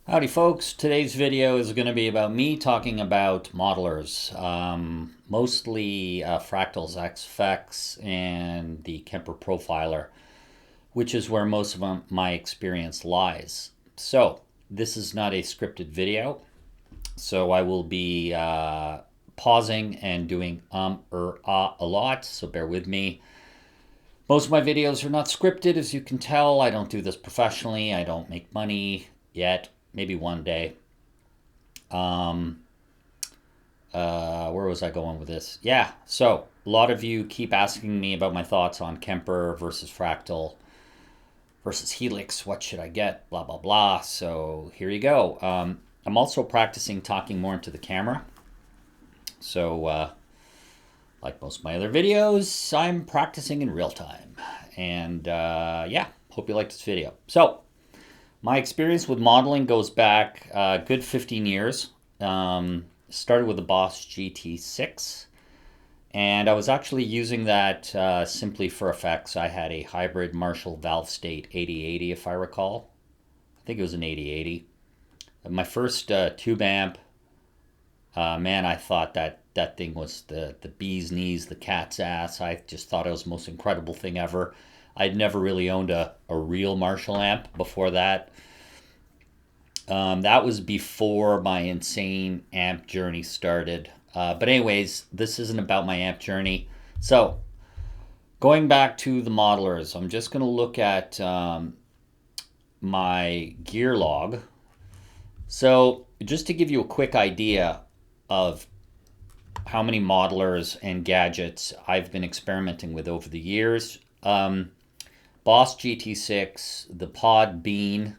Howdy folks, today's video is going to be about me talking about modelers, mostly Fractals XFX and the Kemper Profiler, which is where most of my experience lies. So this is not a scripted video, so I will be pausing and doing a lot, so bear with me. Most of my videos are not scripted, as you can tell. I don't do this professionally. I don't make money yet. Maybe one day. Where was I going with this? Yeah, so a lot of you keep asking me about my thoughts on Kemper versus Fractal versus Helix. What should I get? Blah, blah, blah. So here you go. I'm also practicing talking more into the camera. So, like most of my other videos, I'm practicing in real time. And yeah, hope you like this video. So, my experience with modeling goes back a good 15 years. Started with the Boss GT6, and I was actually using that simply for effects. I had a hybrid Marshall valve state 8080, if I recall. I think it was an 8080. My first tube amp, man, I thought that thing was the bee's knees, the cat's ass. I just thought it was the most incredible thing ever. I'd never really owned a real Marshall amp before that. That was before my insane amp journey started. But anyways, this isn't about my amp journey. So going back to the modelers, I'm just going to look at my gear log. So just to give you a quick idea of how many modelers and gadgets I've been experimenting with over the years. Boss GT6, the Pod Bean,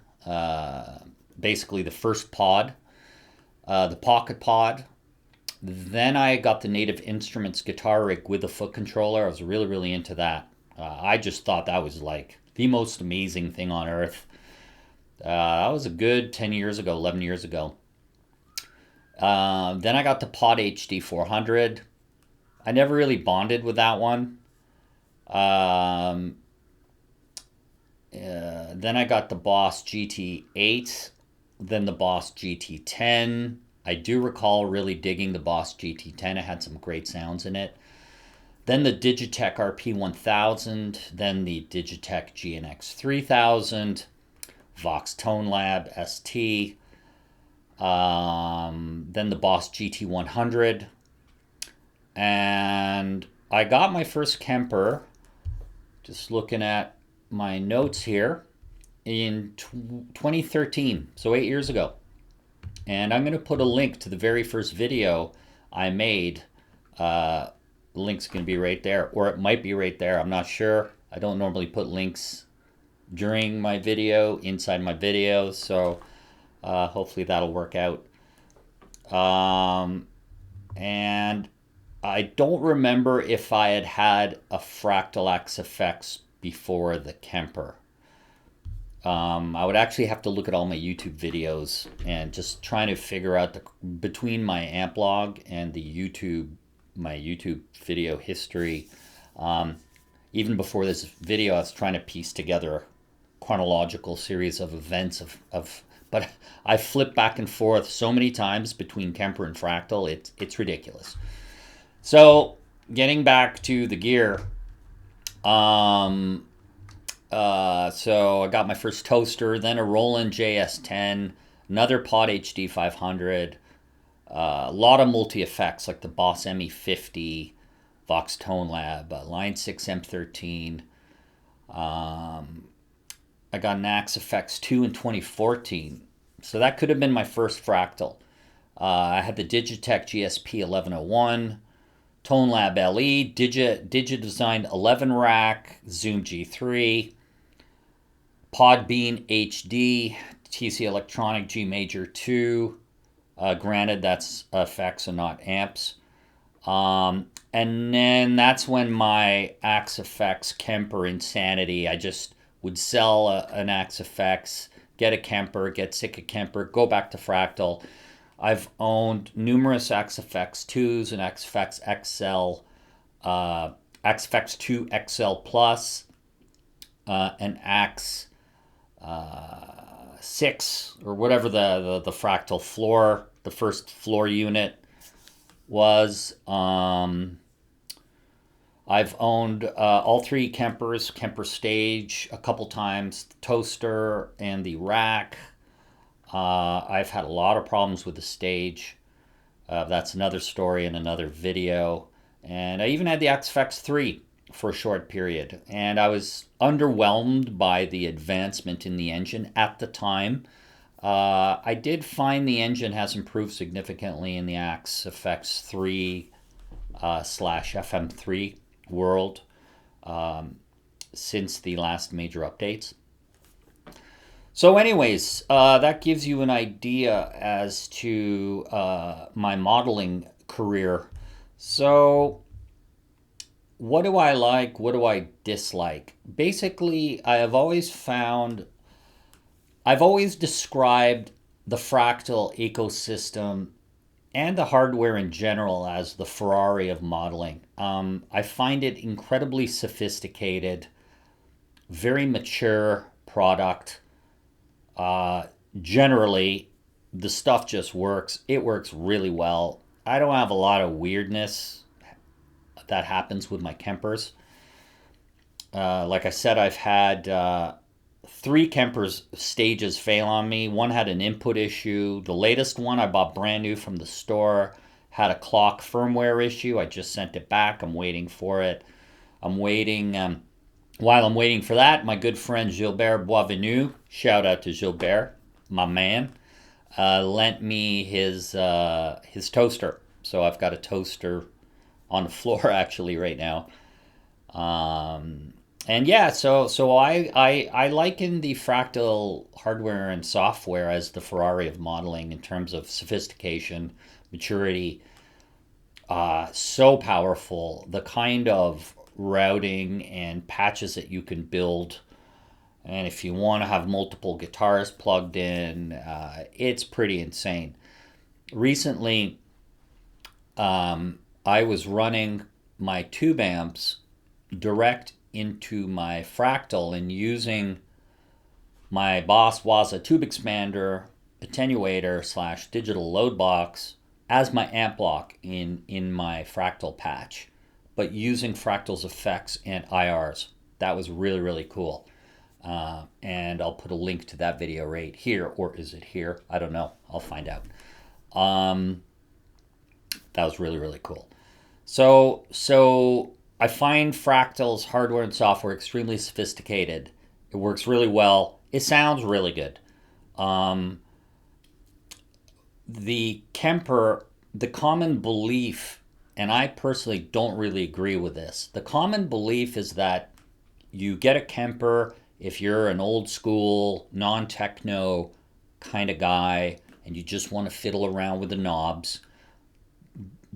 basically the first pod, the Pocket Pod. Then I got the Native Instruments guitar rig with a foot controller. I was really, really into that. I just thought that was like the most amazing thing on earth. That was a good 10 years ago, 11 years ago. Then I got the Pod HD 400. I never really bonded with that one. Then I got the Boss GT8, then the Boss GT10. I do recall really digging the Boss GT10. It had some great sounds in it. Then the Digitech RP1000, then the Digitech GNX 3000, Vox Tone Lab ST, then the Boss GT100, and I got my first Kemper, just looking at my notes here, in 2013, so 8 years ago. And I'm going to put a link to the very first video I made. The link's going to be right there, or it might be right there. I'm not sure. I don't normally put links during my video, inside my videos, so hopefully that'll work out. And I don't remember if I had a Fractal XFX before the Kemper. I would actually have to look at all my YouTube videos and just trying to figure out between my amp log and my YouTube video history. Even before this video, I was trying to piece together a chronological series of events but I flipped back and forth so many times between Kemper and Fractal. It's ridiculous. So getting back to the gear, so I got my first toaster, then a Roland JS10, another Pod HD 500, a lot of multi-effects like the Boss ME50, Vox Tone Lab, Line 6 M13. I got an Axe FX 2 in 2014, so that could have been my first Fractal. I had the Digitech GSP 1101, Tone Lab LE, Digi-designed 11 rack, Zoom G3, Podbean HD, TC Electronic G Major 2. Granted, that's effects and not amps. And then that's when my Axe FX Kemper insanity, I just would sell an Axe FX, get a Kemper, get sick of Kemper, go back to Fractal. I've owned numerous Axe FX 2s and Axe FX XL, Axe FX 2 XL Plus, and Axe 6 or whatever the fractal floor, the first floor unit was. I've owned all 3 Kempers, Kemper stage a couple times, the toaster and the rack. I've had a lot of problems with the stage. That's another story in another video. And I even had the XFX 3 for a short period. And I was underwhelmed by the advancement in the engine at the time. I did find the engine has improved significantly in the XFX 3 slash FM3 world since the last major updates. So anyways, that gives you an idea as to my modeling career. So what do I like? What do I dislike? Basically, I've always described the fractal ecosystem and the hardware in general as the Ferrari of modeling. I find it incredibly sophisticated, very mature product. Generally, the stuff just works. It works really well. I don't have a lot of weirdness that happens with my Kempers. Like I said, I've had 3 Kempers stages fail on me. One had an input issue. The latest one I bought brand new from the store had a clock firmware issue. I just sent it back. I'm waiting for it. I'm waiting. While I'm waiting for that, my good friend Gilbert Boisvenu, shout out to Gilbert, my man, lent me his toaster. So I've got a toaster on the floor actually right now. And yeah, so I liken the Fractal hardware and software as the Ferrari of modeling in terms of sophistication, maturity. So powerful. The kind of routing and patches that you can build, and if you want to have multiple guitars plugged in, it's pretty insane. Recently, I was running my tube amps direct into my Fractal and using my Boss Waza tube expander, attenuator slash digital load box as my amp block in my Fractal patch, but using Fractal's effects and IRs. That was really, really cool. And I'll put a link to that video right here, or is it here? I don't know. I'll find out. That was really, really cool. So I find Fractal's hardware and software extremely sophisticated. It works really well. It sounds really good. The Kemper, the common belief, and I personally don't really agree with this. The common belief is that you get a Kemper if you're an old school, non-techno kind of guy and you just want to fiddle around with the knobs.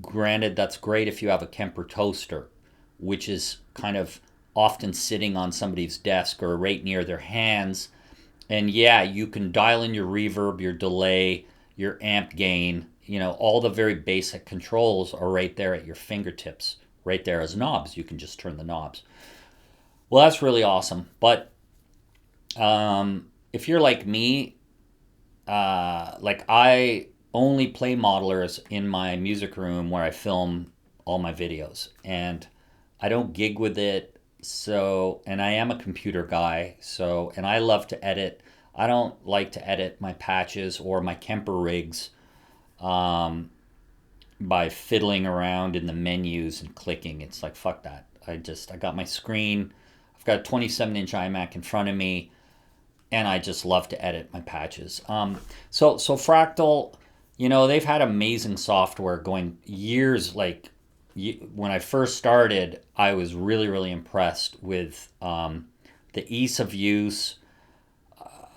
Granted, that's great if you have a Kemper toaster, which is kind of often sitting on somebody's desk or right near their hands. And yeah, you can dial in your reverb, your delay, your amp gain, all the very basic controls are right there at your fingertips, right there as knobs. You can just turn the knobs. Well, that's really awesome. But if you're like me, like I only play modelers in my music room where I film all my videos, and I don't gig with it. So, and I am a computer guy, and I love to edit. I don't like to edit my patches or my Kemper rigs by fiddling around in the menus and clicking. It's like, fuck that. I got my screen. I've got a 27-inch iMac in front of me, and I just love to edit my patches. So Fractal, they've had amazing software going years. Like when I first started, I was really, really impressed with the ease of use.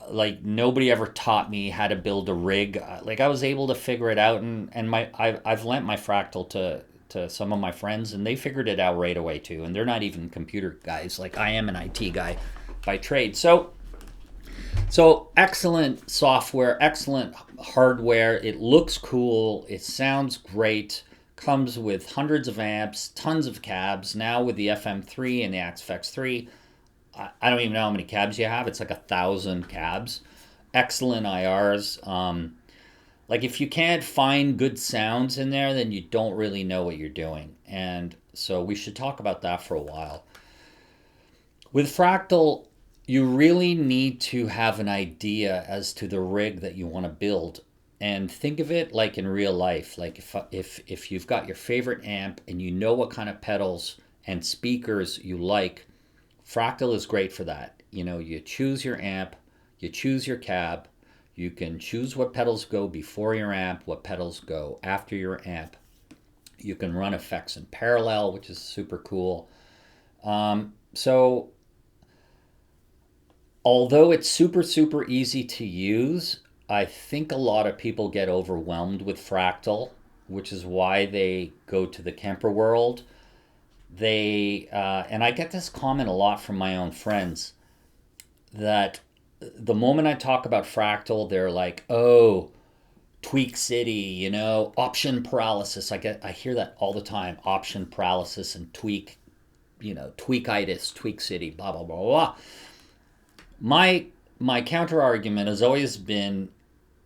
Like nobody ever taught me how to build a rig. Like I was able to figure it out, and I've lent my Fractal to some of my friends, and they figured it out right away too. And they're not even computer guys. Like I am an IT guy by trade. So excellent software, excellent hardware. It looks cool. It sounds great. Comes with hundreds of amps, tons of cabs. Now with the FM3 and the XFX 3, I don't even know how many cabs you have. It's like 1,000 cabs. excellent IRs. Like if you can't find good sounds in there, then you don't really know what you're doing. And so we should talk about that for a while. With Fractal, you really need to have an idea as to the rig that you want to build, and think of it like in real life. Like if you've got your favorite amp and you know what kind of pedals and speakers you like, Fractal is great for that. You know, you choose your amp, you choose your cab, you can choose what pedals go before your amp, what pedals go after your amp. You can run effects in parallel, which is super cool. So although it's super easy to use, I think a lot of people get overwhelmed with Fractal, which is why they go to the Kemper world. And I get this comment a lot from my own friends, that the moment I talk about Fractal, they're like, "Oh, tweak city, you know, option paralysis." I hear that all the time, option paralysis and tweak, you know, tweakitis, tweak city, blah blah blah blah. My counter argument has always been,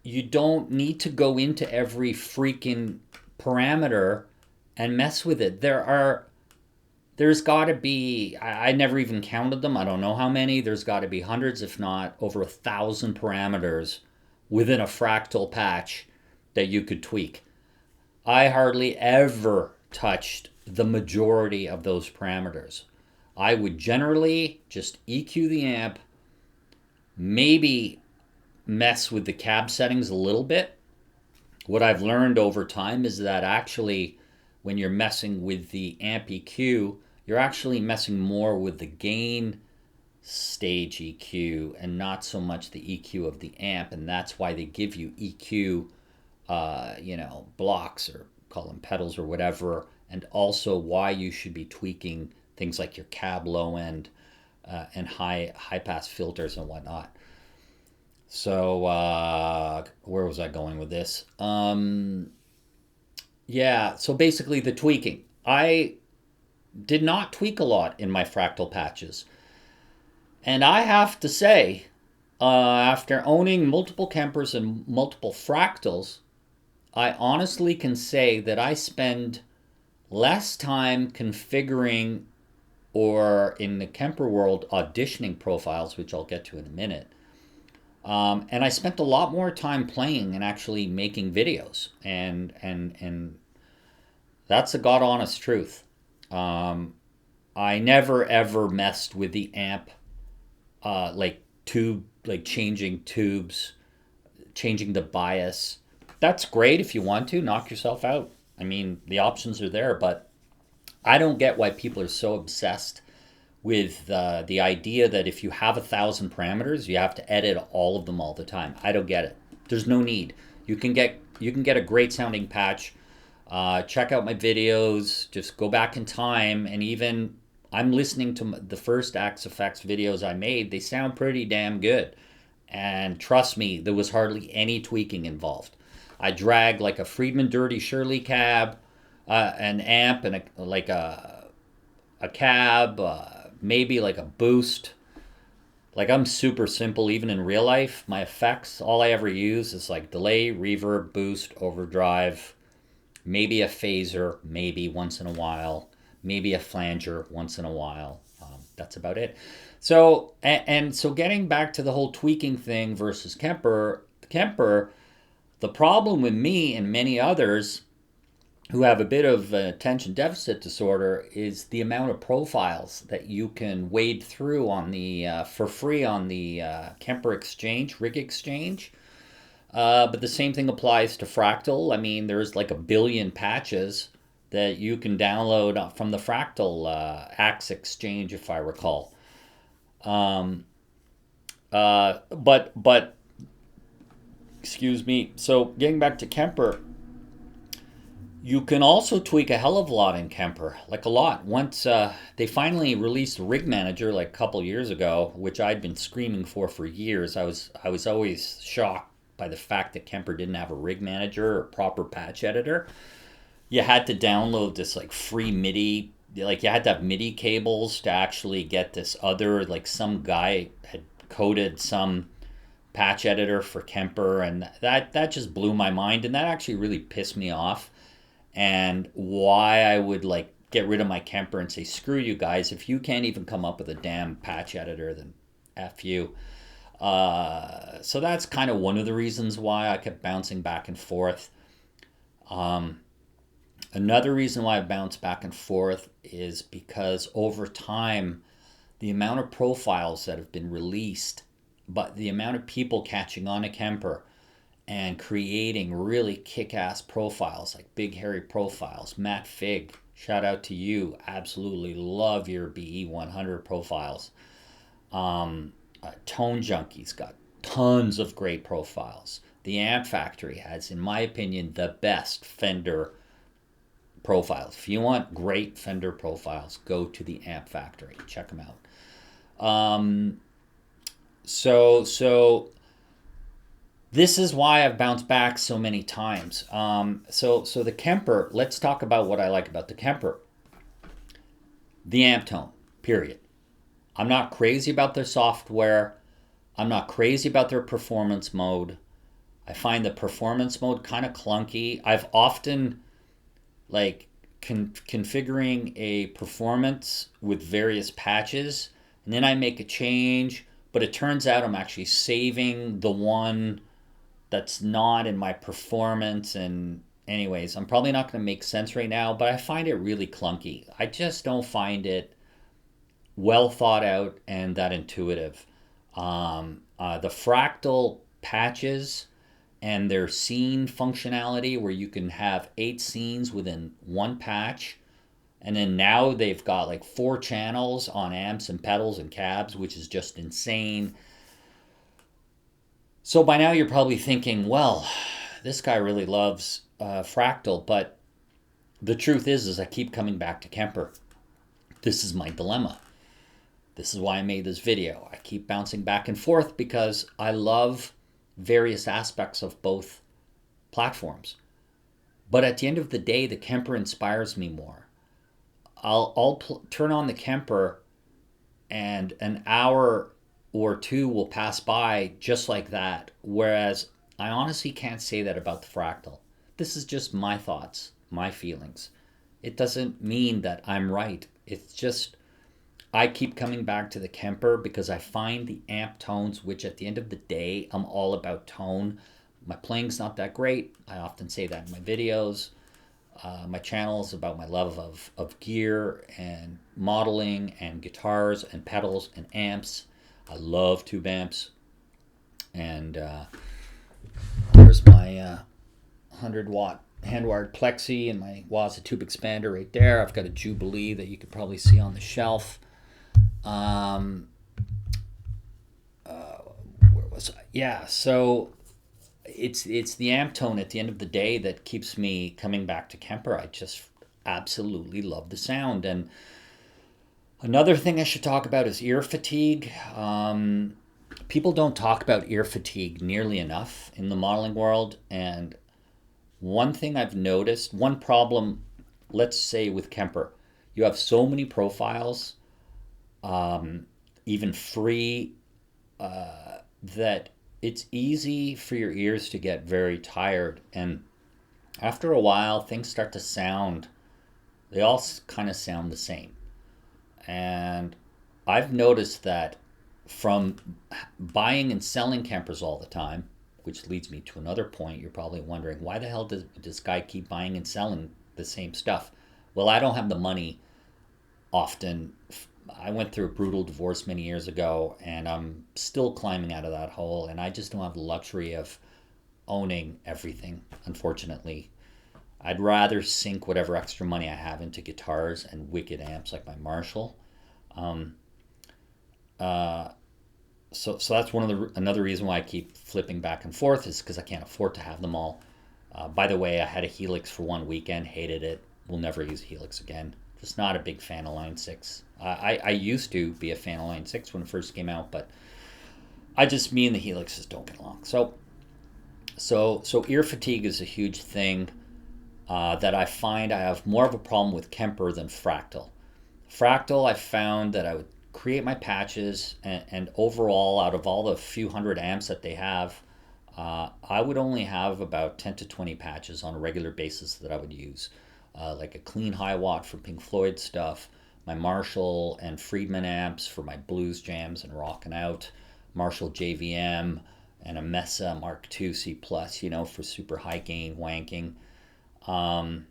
you don't need to go into every freaking parameter and mess with it. There's got to be, I never even counted them. I don't know how many. There's got to be hundreds, if not over 1,000 parameters within a Fractal patch that you could tweak. I hardly ever touched the majority of those parameters. I would generally just EQ the amp, maybe mess with the cab settings a little bit. What I've learned over time is that actually when you're messing with the amp EQ, you're actually messing more with the gain stage EQ and not so much the EQ of the amp. And that's why they give you EQ, blocks, or call them pedals or whatever, and also why you should be tweaking things like your cab low end and high pass filters and whatnot. So where was I going with this? So basically the tweaking. I did not tweak a lot in my Fractal patches. And I have to say, after owning multiple Kempers and multiple Fractals, I honestly can say that I spend less time configuring, or in the Kemper world, auditioning profiles, which I'll get to in a minute. And I spent a lot more time playing and actually making videos, and that's the god honest truth. I never ever messed with the amp, like changing tubes, changing the bias. That's great if you want to knock yourself out. I mean, the options are there, but I don't get why people are so obsessed with the idea that if you have 1,000 parameters, you have to edit all of them all the time. I don't get it. There's no need. You can get a great sounding patch. Check out my videos. Just go back in time, and even I'm listening to the first Axe Effects videos I made. They sound pretty damn good, and trust me, there was hardly any tweaking involved. I dragged like a Friedman Dirty Shirley cab, an amp, and a cab, maybe like a boost. Like, I'm super simple even in real life. My effects, all I ever use is like delay, reverb, boost, overdrive, maybe a phaser, maybe once in a while, maybe a flanger once in a while. That's about it. So, so getting back to the whole tweaking thing versus Kemper, the problem with me and many others who have a bit of attention deficit disorder is the amount of profiles that you can wade through on the for free on the Kemper Exchange, Rig Exchange. But the same thing applies to Fractal. I mean, there's like 1 billion patches that you can download from the Fractal Axe Exchange, if I recall. But excuse me. So getting back to Kemper, you can also tweak a hell of a lot in Kemper, like a lot. Once they finally released Rig Manager like a couple years ago, which I'd been screaming for years. I was always shocked by the fact that Kemper didn't have a Rig Manager or proper patch editor. You had to download this like free MIDI, like you had to have MIDI cables to actually get this other, like some guy had coded some patch editor for Kemper, and that just blew my mind, and that actually really pissed me off. And why I would like get rid of my Kemper and say, screw you guys, if you can't even come up with a damn patch editor, then F you. So that's kind of one of the reasons why I kept bouncing back and forth. Another reason why I bounce back and forth is because over time, the amount of profiles that have been released, but the amount of people catching on to Kemper and creating really kick-ass profiles, like big hairy profiles. Matt Fig, shout out to you. Absolutely love your BE100 profiles. Tone Junkie's got tons of great profiles. The Amp Factory has, in my opinion, the best Fender profiles. If you want great Fender profiles, go to the Amp Factory. Check them out. So this is why I've bounced back so many times. So the Kemper, let's talk about what I like about the Kemper. The amp tone, period. I'm not crazy about their software. I'm not crazy about their performance mode. I find the performance mode kind of clunky. I've often like configuring a performance with various patches, and then I make a change, but it turns out I'm actually saving the one that's not in my performance. And anyways, I'm probably not going to make sense right now, but I find it really clunky. I just don't find it well thought out and that intuitive. The Fractal patches and their scene functionality, where you can have 8 scenes within one patch, and then now they've got like 4 channels on amps and pedals and cabs, which is just insane. So by now you're probably thinking, well, this guy really loves Fractal, but the truth is I keep coming back to Kemper. This is my dilemma. This is why I made this video. I keep bouncing back and forth because I love various aspects of both platforms. But at the end of the day, the Kemper inspires me more. I'll turn on the Kemper and an hour or 2 will pass by just like that. Whereas I honestly can't say that about the Fractal. This is just my thoughts, my feelings. It doesn't mean that I'm right. It's just I keep coming back to the Kemper because I find the amp tones, which at the end of the day, I'm all about tone. My playing's not that great. I often say that in my videos. My channel is about my love of gear and modeling and guitars and pedals and amps. I love tube amps. And there's my 100-watt hand-wired plexi and my Waza tube expander right there. I've got a Jubilee that you could probably see on the shelf. Where was I? Yeah, so it's the amp tone at the end of the day that keeps me coming back to Kemper. I just absolutely love the sound. And another thing I should talk about is ear fatigue. People don't talk about ear fatigue nearly enough in the modeling world. And one thing I've noticed, one problem, let's say with Kemper, you have so many profiles, even free, that it's easy for your ears to get very tired. And after a while, things start to sound, they all kind of sound the same. And I've noticed that from buying and selling Kempers all the time, which leads me to another point. You're probably wondering, why the hell does this guy keep buying and selling the same stuff? Well, I don't have the money often. I went through a brutal divorce many years ago, and I'm still climbing out of that hole, and I just don't have the luxury of owning everything, unfortunately. I'd rather sink whatever extra money I have into guitars and wicked amps like my Marshall. So that's another reason why I keep flipping back and forth, is because I can't afford to have them all. By the way, I had a Helix for one weekend, hated it. Will never use a Helix again. Just not a big fan of Line 6. I used to be a fan of Line 6 when it first came out, but me and the Helixes don't get along. So ear fatigue is a huge thing that I find I have more of a problem with Kemper than Fractal. Fractal, I found that I would create my patches, and overall, out of all the few hundred amps that they have, I would only have about 10 to 20 patches on a regular basis that I would use. Like a clean high watt for Pink Floyd stuff, my Marshall and Friedman amps for my blues jams and rocking out, Marshall JVM, and a Mesa Mark II C Plus, for super high gain wanking. Um,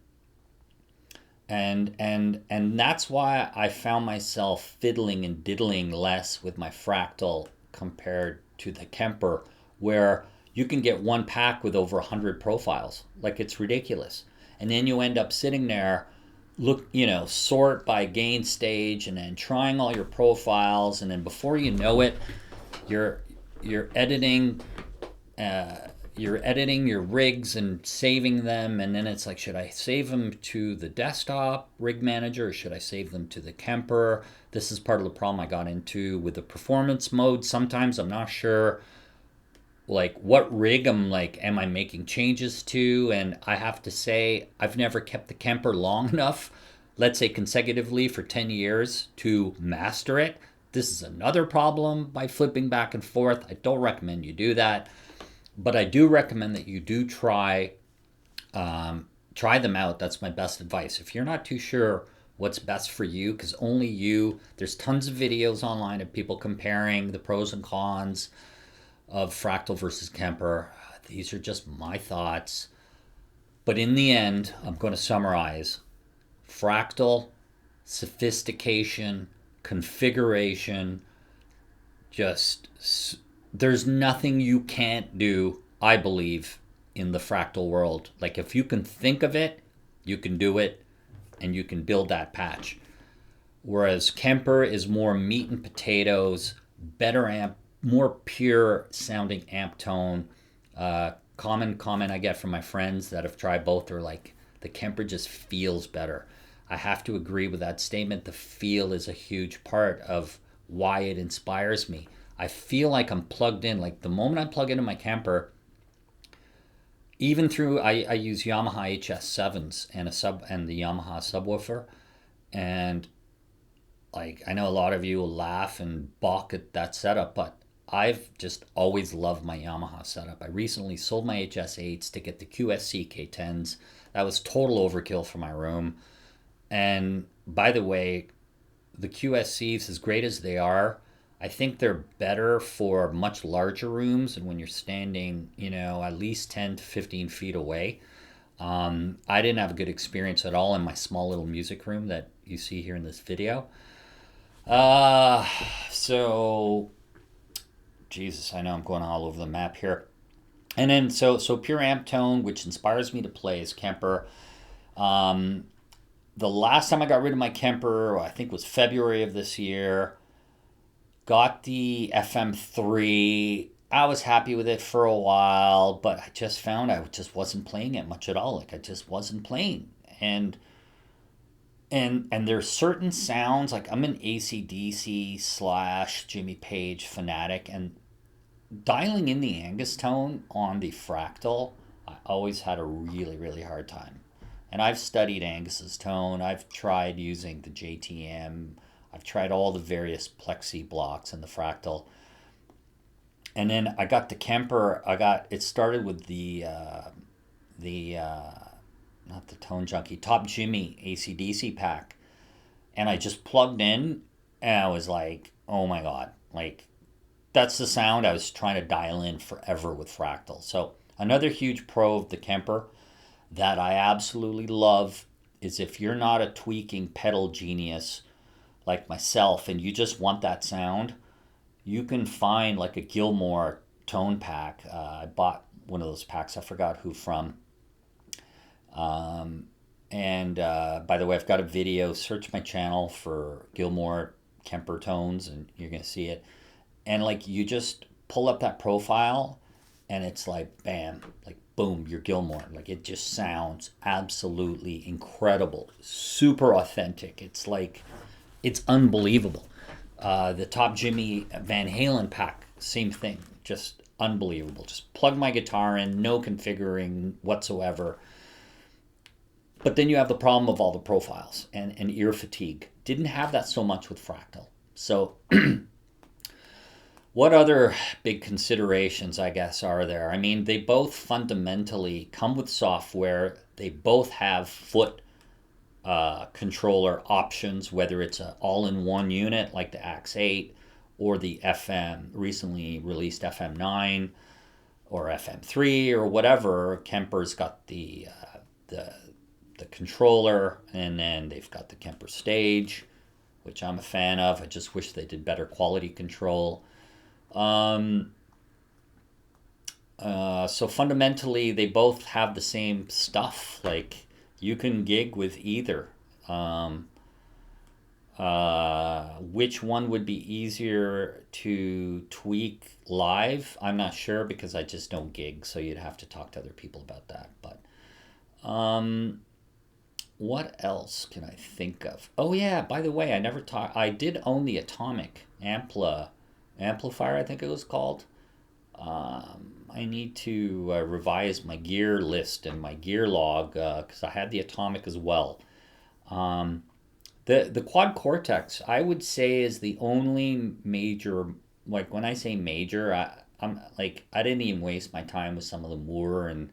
and that's why I found myself fiddling and diddling less with my Fractal compared to the Kemper, where you can get one pack with over 100 profiles. Like, it's ridiculous. And then you end up sitting there, sort by gain stage, and then trying all your profiles, and then before you know it, you're you're editing uh, you're editing your rigs and saving them, and then it's like, should I save them to the desktop rig manager, or should I save them to the Kemper? This is part of the problem I got into with the performance mode. Sometimes I'm not sure like what rig am I making changes to, and I have to say I've never kept the Kemper long enough, let's say consecutively for 10 years, to master it. This is another problem by flipping back and forth. I don't recommend you do that, but I do recommend that you do try them out. That's my best advice. If you're not too sure what's best for you, because only you, there's tons of videos online of people comparing the pros and cons of Fractal versus Kemper. These are just my thoughts. But in the end, I'm going to summarize. Fractal, sophistication, configuration, just there's nothing you can't do, I believe, in the Fractal world. Like, if you can think of it, you can do it, and you can build that patch. Whereas Kemper is more meat and potatoes, better amp, more pure sounding amp tone. Common comment I get from my friends that have tried both are like, the Kemper just feels better. I have to agree with that statement. The feel is a huge part of why it inspires me. I feel like I'm plugged in. Like, the moment I plug into my Kemper, even through I use Yamaha HS7s and the Yamaha subwoofer, and like, I know a lot of you will laugh and balk at that setup, but I've just always loved my Yamaha setup. I recently sold my HS8s to get the QSC K10s. That was total overkill for my room. And by the way, the QSCs, as great as they are, I think they're better for much larger rooms and when you're standing, at least 10 to 15 feet away. I didn't have a good experience at all in my small little music room that you see here in this video. So, Jesus, I know I'm going all over the map here. And then, so pure amp tone, which inspires me to play, is Kemper. The last time I got rid of my Kemper, I think was February of this year. Got the FM3. I was happy with it for a while, but I just found I just wasn't playing it much at all. Like, I just wasn't playing. And there's certain sounds, like, I'm an AC/DC / Jimmy Page fanatic, and dialing in the Angus tone on the Fractal, I always had a really, really hard time. And I've studied Angus's tone. I've tried using the JTM. I've tried all the various plexi blocks in the Fractal. And then I got the Kemper. It started with not the Tone Junkie, Top Jimmy AC/DC pack. And I just plugged in, and I was like, oh my God. Like, that's the sound I was trying to dial in forever with Fractal. So another huge pro of the Kemper that I absolutely love is, if you're not a tweaking pedal genius like myself and you just want that sound, you can find like a Gilmore tone pack. I bought one of those packs. I forgot who from. And by the way, I've got a video. Search my channel for Gilmore Kemper tones and you're going to see it. And like, you just pull up that profile and it's like, bam, like, boom, you're Gilmore. Like, it just sounds absolutely incredible. Super authentic. It's like, it's unbelievable. The Top Jimmy Van Halen pack, same thing. Just unbelievable. Just plug my guitar in, no configuring whatsoever. But then you have the problem of all the profiles and ear fatigue. Didn't have that so much with Fractal. So what other big considerations, I guess, are there? I mean, they both fundamentally come with software. They both have foot controller options, whether it's an all-in-one unit like the Axe 8 or the FM recently released FM9 or FM3 or whatever. Kemper's got the controller, and then they've got the Kemper Stage, which I'm a fan of. I just wish they did better quality control. So fundamentally, they both have the same stuff. Like, you can gig with either. Which one would be easier to tweak live? I'm not sure because I just don't gig, so you'd have to talk to other people about that. But what else can I think of? Oh yeah, by the way, I did own the Atomic amplifier, I think it was called. I need to revise my gear list and my gear log because I had the Atomic as well. The Quad Cortex, I would say, is the only major. Like, when I say major, I'm like, I didn't even waste my time with some of the Moore and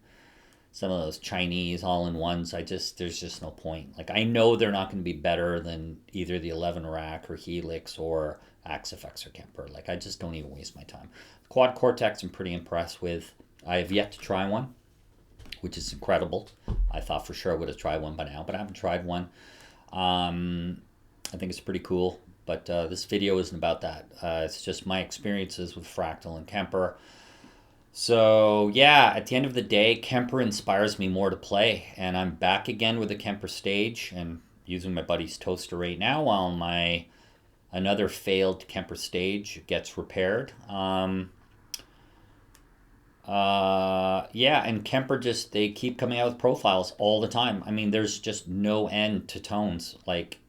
some of those Chinese all-in-ones. There's just no point. Like, I know they're not going to be better than either the 11 rack or Helix or AxeFX or Kemper. Like, I just don't even waste my time. Quad Cortex I'm pretty impressed with. I have yet to try one, which is incredible. I thought for sure I would have tried one by now, but I haven't tried one. I think it's pretty cool, but this video isn't about that. It's just my experiences with Fractal and Kemper. So yeah, at the end of the day, Kemper inspires me more to play, and I'm back again with the Kemper Stage and using my buddy's toaster right now while another failed Kemper Stage gets repaired. Yeah, and Kemper they keep coming out with profiles all the time. I mean, there's just no end to tones. Like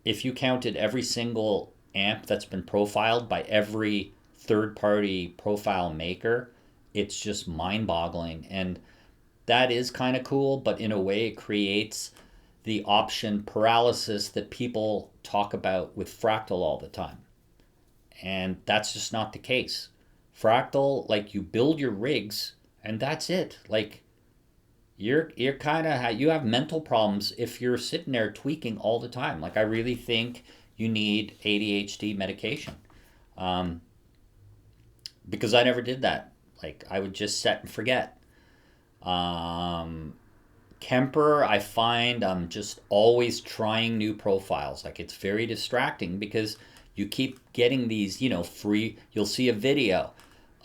if you counted every single amp that's been profiled by every third-party profile maker, it's just mind-boggling. And that is kind of cool, but in a way it creates the option paralysis that people talk about with Fractal all the time. And that's just not the case. Fractal, like, you build your rigs and that's it. Like, you're kind of, you have mental problems if you're sitting there tweaking all the time. Like, I really think you need ADHD medication. Because I never did that. Like, I would just set and forget. Kemper, I find I'm just always trying new profiles. Like, it's very distracting because you keep getting these, free. You'll see a video.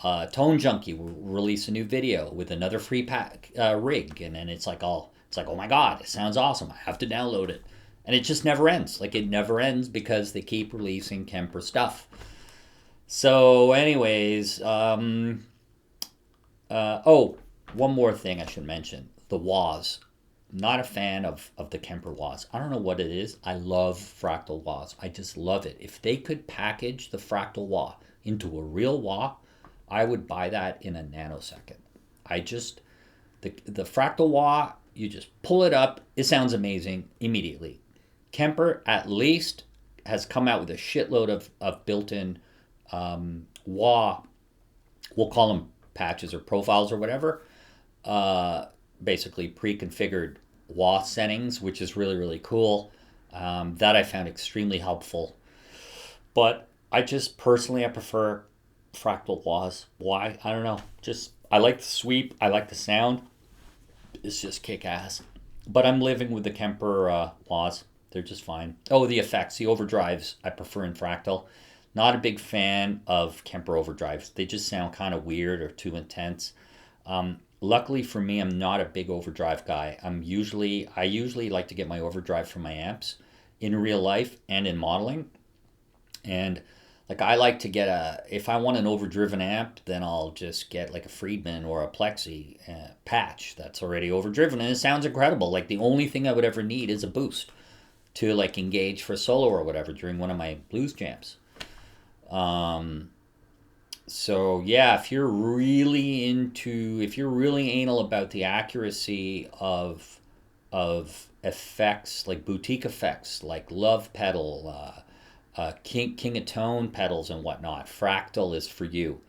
Tone Junkie will release a new video with another free rig, and then it's like, oh my god, it sounds awesome. I have to download it, and it just never ends. Like, it never ends because they keep releasing Kemper stuff. So, anyways, one more thing I should mention: the wahs. Not a fan of the Kemper wahs. I don't know what it is. I love Fractal wahs. I just love it. If they could package the Fractal wah into a real wah, I would buy that in a nanosecond. The Fractal wah, you just pull it up. It sounds amazing immediately. Kemper at least has come out with a shitload of built-in wah. We'll call them patches or profiles or whatever. Basically pre-configured wah settings, which is really, really cool. That I found extremely helpful. But I prefer Fractal wahs. Why? I don't know. I like the sweep. I like the sound. It's just kick-ass. But I'm living with the Kemper wahs. They're just fine. Oh, the effects, the overdrives I prefer in Fractal. Not a big fan of Kemper overdrives. They just sound kind of weird or too intense. Luckily for me, I'm not a big overdrive guy. I usually like to get my overdrive from my amps in real life and in modeling. And like, I like to get if I want an overdriven amp, then I'll just get like a Friedman or a Plexi patch that's already overdriven, and it sounds incredible. Like, the only thing I would ever need is a boost to like engage for solo or whatever during one of my blues jams. So yeah, if you're really anal about the accuracy of effects, like boutique effects, like Love Pedal, King of Tone pedals and whatnot, Fractal is for you.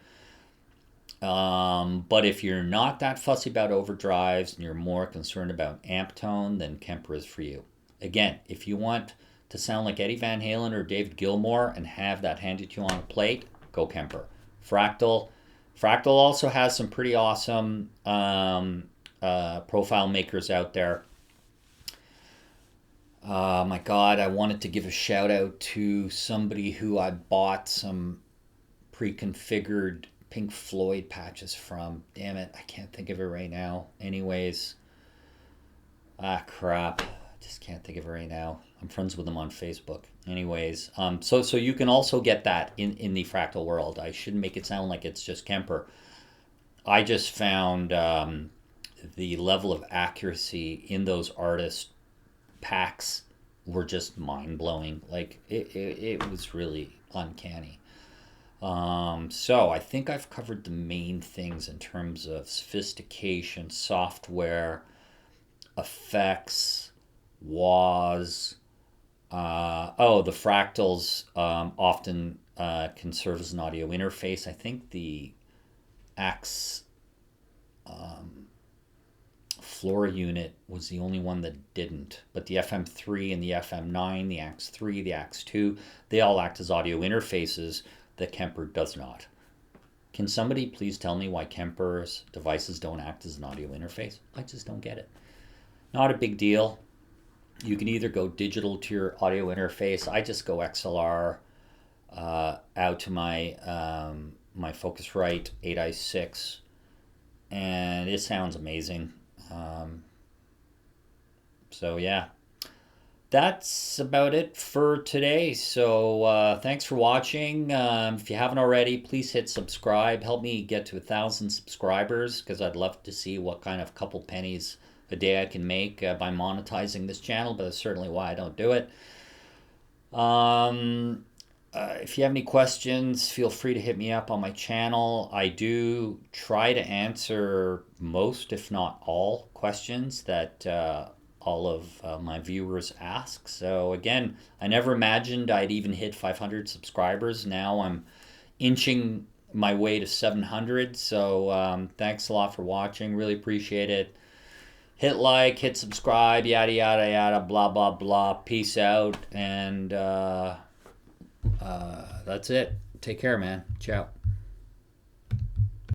But if you're not that fussy about overdrives and you're more concerned about amp tone, then Kemper is for you. Again, if you want to sound like Eddie Van Halen or David Gilmour and have that handed to you on a plate, go Kemper. Fractal also has some pretty awesome profile makers out there. My God, I wanted to give a shout out to somebody who I bought some pre-configured Pink Floyd patches from. Damn it, I can't think of it right now. Anyways, crap. Just can't think of it right now. I'm friends with them on Facebook. Anyways, so you can also get that in the Fractal world. I shouldn't make it sound like it's just Kemper. I just found the level of accuracy in those artist packs were just mind-blowing. Like, it was really uncanny. So I think I've covered the main things in terms of sophistication, software, effects, WAS. The fractals often can serve as an audio interface. I think the Axe Flora unit was the only one that didn't. But the FM3 and the FM9, the Axe 3, the Axe 2, they all act as audio interfaces that Kemper does not. Can somebody please tell me why Kemper's devices don't act as an audio interface? I just don't get it. Not a big deal. You can either go digital to your audio interface. I just go XLR out to my my Focusrite 8i6, and it sounds amazing. So yeah, that's about it for today. So thanks for watching. If you haven't already, please hit subscribe. Help me get to 1,000 subscribers, because I'd love to see what kind of couple pennies a day I can make by monetizing this channel, but that's certainly why I don't do it. If you have any questions, feel free to hit me up on my channel. I do try to answer most, if not all, questions that all of my viewers ask. So again, I never imagined I'd even hit 500 subscribers. Now I'm inching my way to 700. So thanks a lot for watching. Really appreciate it. Hit like, hit subscribe, yada, yada, yada, blah, blah, blah. Peace out. And that's it. Take care, man. Ciao.